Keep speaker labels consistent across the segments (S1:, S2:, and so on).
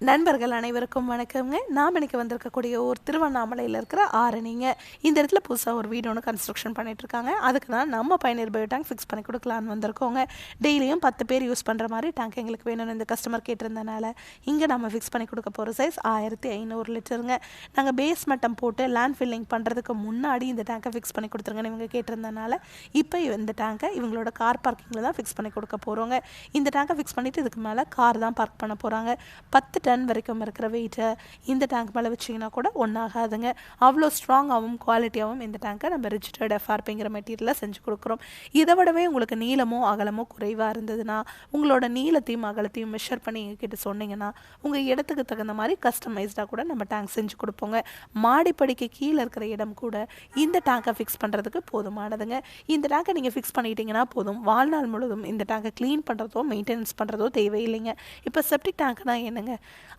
S1: நண்பர்கள் அனைவருக்கும் வணக்கம்ங்க. நாம் இன்னைக்கு வந்திருக்கக்கூடிய ஒரு திருவண்ணாமலையில் இருக்கிற ஆரணிங்க. இந்த இடத்துல புதுசாக ஒரு வீடு ஒன்று கன்ஸ்ட்ரக்ஷன் பண்ணிகிட்ருக்காங்க. அதுக்கு தான் நம்ம பயணியர் பயோ டேங்க் ஃபிக்ஸ் பண்ணி கொடுக்கலான்னு வந்திருக்கோங்க. டெய்லியும் 10 பேர் யூஸ் பண்ணுற மாதிரி டேங்க் எங்களுக்கு வேணும்னு இந்த கஸ்டமர் கேட்டிருந்தனால இங்கே நம்ம ஃபிக்ஸ் பண்ணி கொடுக்க போகிற சைஸ் 1500 லிட்டருங்க. நாங்கள் பேஸ் மட்டம் போட்டு லேண்ட் ஃபில்லிங் பண்ணுறதுக்கு முன்னாடி இந்த டேங்கை ஃபிக்ஸ் பண்ணி கொடுத்துருங்கன்னு இவங்க கேட்டிருந்தனால இப்போ இந்த டேங்கை இவங்களோட கார் பார்க்கிங்கில் தான் ஃபிக்ஸ் பண்ணி கொடுக்க போகிறோங்க. இந்த டேங்கை ஃபிக்ஸ் பண்ணிவிட்டு இதுக்கு மேலே கார் தான் பார்க் பண்ண போகிறாங்க. 10 டன் வரைக்கும் இருக்கிற வெயிட்டை இந்த டேங்க் மேலே வச்சிங்கன்னா கூட ஒன்றாகாதுங்க. அவ்வளோ ஸ்ட்ராங்காகவும் குவாலிட்டியாகவும் இந்த டேங்கை நம்ம ரிஜிஸ்டர்ட் எஃப்ஆர்பிங்கிற மெட்டீரியலில் செஞ்சு கொடுக்குறோம். இதை விடவே உங்களுக்கு நீளமோ அகலமோ குறைவாக இருந்ததுன்னா உங்களோட நீளத்தையும் அகலத்தையும் மெஷர் பண்ணி எங்ககிட்ட சொன்னீங்கன்னா உங்கள் இடத்துக்கு தகுந்த மாதிரி கஸ்டமைஸ்டாக கூட நம்ம டேங்க் செஞ்சு கொடுப்போங்க. மாடிப்படிக்கு கீழே இருக்கிற இடம் கூட இந்த டேங்கை ஃபிக்ஸ் பண்ணுறதுக்கு போதுமானதுங்க. இந்த டேங்கை நீங்கள் ஃபிக்ஸ் பண்ணிட்டீங்கன்னா போதும், வாழ்நாள் முழுவதும் இந்த டேங்கை க்ளீன் பண்ணுறதோ மெயின்டெனன்ஸ் பண்ணுறதோ தேவையில்லைங்க. இப்போ செப்டிக் டேங்க்னா என்னங்க,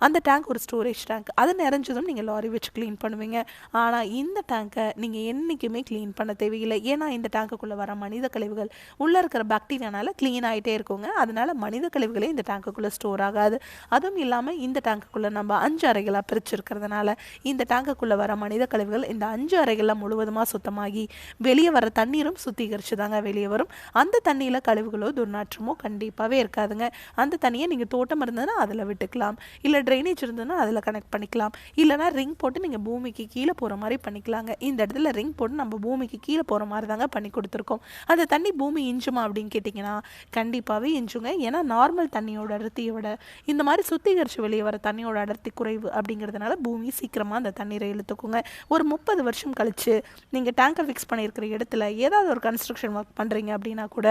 S1: அந்த டேங்க் ஒரு ஸ்டோரேஜ் டேங்க். அது நிறைஞ்சதும் நீங்கள் லாரி வச்சு க்ளீன் பண்ணுவீங்க. ஆனால் இந்த டேங்கை நீங்கள் என்றைக்குமே க்ளீன் பண்ண தேவையில்லை. ஏன்னா இந்த டேங்குக்குள்ளே வர மனித கழிவுகள் உள்ளே இருக்கிற பாக்டீரியானால க்ளீன் ஆகிட்டே இருக்குங்க. அதனால் மனித கழிவுகளே இந்த டேங்குக்குள்ளே ஸ்டோர் ஆகாது. அதுவும் இல்லாமல் இந்த டேங்குக்குள்ளே நம்ம 5 அறைகளாக பிரிச்சிருக்கிறதுனால இந்த டேங்குக்குள்ளே வர மனித கழிவுகள் இந்த 5 அறைகளில் முழுவதுமாக சுத்தமாகி வெளியே வர தண்ணீரும் சுத்திகரித்து தாங்க வெளியே வரும். அந்த தண்ணியில் கழிவுகளோ துர்நாற்றமோ கண்டிப்பாகவே இருக்காதுங்க. அந்த தண்ணியை நீங்கள் தோட்டம் இருந்ததுன்னா அதில் விட்டுக்கலாம், இல்லை ட்ரைனேஜ் இருந்ததுன்னா அதில் கனெக்ட் பண்ணிக்கலாம், இல்லைனா ரிங் போட்டு நீங்கள் பூமிக்கு கீழே போகிற மாதிரி பண்ணிக்கலாங்க. இந்த இடத்துல ரிங் போட்டு நம்ம பூமிக்கு கீழே போகிற மாதிரி தாங்க பண்ணி கொடுத்துருக்கோம். அந்த தண்ணி பூமி இஞ்சுமா அப்படின்னு கேட்டிங்கன்னா கண்டிப்பாகவே இஞ்சுங்க. ஏன்னா நார்மல் தண்ணியோட அடர்த்தியை விட இந்த மாதிரி சுத்திகரித்து வெளியே வர தண்ணியோட அடர்த்தி குறைவு அப்படிங்கிறதுனால பூமி சீக்கிரமாக அந்த தண்ணீரை இழுத்துக்குங்க. ஒரு 30 வருஷம் கழித்து நீங்கள் டேங்கை ஃபிக்ஸ் பண்ணியிருக்கிற இடத்துல ஏதாவது ஒரு கன்ஸ்ட்ரக்ஷன் ஒர்க் பண்ணுறீங்க அப்படின்னா கூட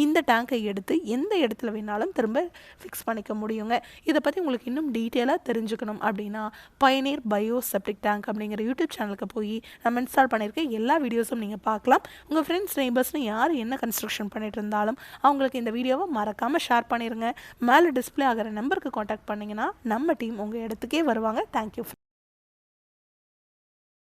S1: இந்த டேங்கை எடுத்து எந்த இடத்துல வேணாலும் திரும்ப ஃபிக்ஸ் பண்ணிக்க முடியுங்க. இதை பற்றி உங்களுக்கு இன்னும் டீட்டெயிலாக தெரிஞ்சுக்கணும் அப்படின்னா பயனியர் பயோ செப்டிக் டேங்க் அப்படிங்கிற யூடியூப் சேனலுக்கு போய் நம்ம இன்ஸ்டால் பண்ணியிருக்க எல்லா வீடியோஸும் நீங்கள் பார்க்கலாம். உங்கள் ஃப்ரெண்ட்ஸ் நெய்பர்ஸ்னு யார் என்ன கன்ஸ்ட்ரக்ஷன் பண்ணிட்டு இருந்தாலும் அவங்களுக்கு இந்த வீடியோவை மறக்காமல் ஷேர் பண்ணிடுங்க. மேலே டிஸ்பிளே ஆகிற நம்பருக்கு காண்டாக்ட் பண்ணிங்கன்னா நம்ம டீம் உங்கள் இடத்துக்கே வருவாங்க. தேங்க்யூ.